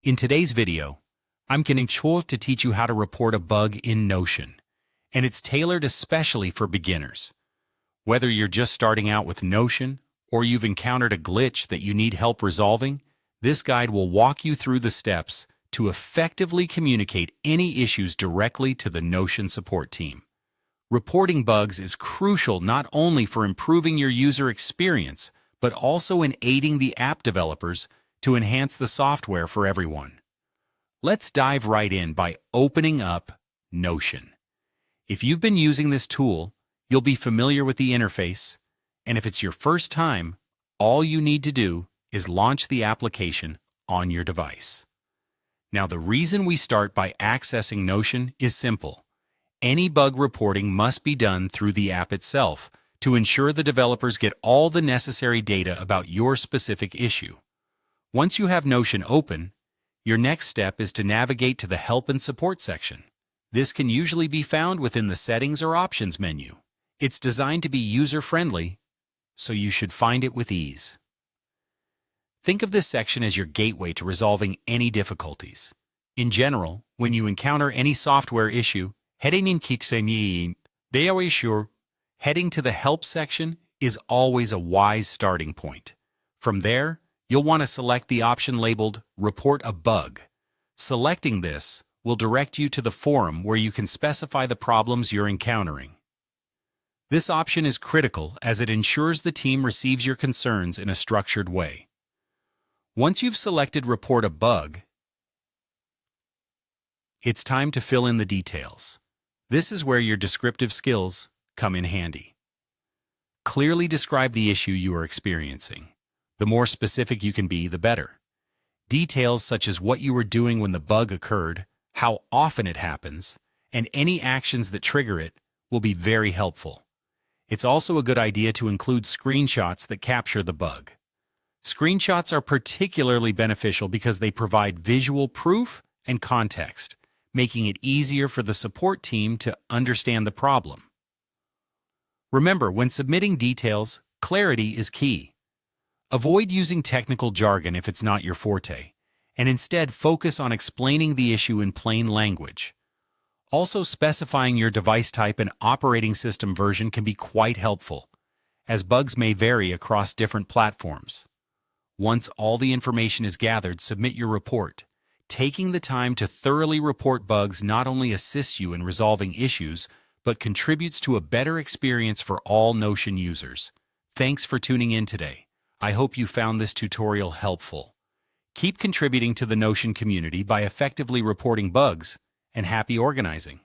In today's video, I'm going to teach you how to report a bug in Notion, and it's tailored especially for beginners. Whether you're just starting out with Notion or you've encountered a glitch that you need help resolving, this guide will walk you through the steps to effectively communicate any issues directly to the Notion support team. Reporting bugs is crucial not only for improving your user experience, but also in aiding the app developers to enhance the software for everyone. Let's dive right in by opening up Notion. If you've been using this tool, you'll be familiar with the interface, and if it's your first time, all you need to do is launch the application on your device. Now, the reason we start by accessing Notion is simple. Any bug reporting must be done through the app itself to ensure the developers get all the necessary data about your specific issue. Once you have Notion open, your next step is to navigate to the Help and Support section. This can usually be found within the Settings or Options menu. It's designed to be user-friendly, so you should find it with ease. Think of this section as your gateway to resolving any difficulties. In general, when you encounter any software issue, heading to the Help section is always a wise starting point. From there, you'll want to select the option labeled Report a Bug. Selecting this will direct you to the forum where you can specify the problems you're encountering. This option is critical as it ensures the team receives your concerns in a structured way. Once you've selected Report a Bug, it's time to fill in the details. This is where your descriptive skills come in handy. Clearly describe the issue you are experiencing. The more specific you can be, the better. Details such as what you were doing when the bug occurred, how often it happens, and any actions that trigger it will be very helpful. It's also a good idea to include screenshots that capture the bug. Screenshots are particularly beneficial because they provide visual proof and context, making it easier for the support team to understand the problem. Remember, when submitting details, clarity is key. Avoid using technical jargon if it's not your forte, and instead focus on explaining the issue in plain language. Also, specifying your device type and operating system version can be quite helpful, as bugs may vary across different platforms. Once all the information is gathered, submit your report. Taking the time to thoroughly report bugs not only assists you in resolving issues, but contributes to a better experience for all Notion users. Thanks for tuning in today. I hope you found this tutorial helpful. Keep contributing to the Notion community by effectively reporting bugs, and happy organizing!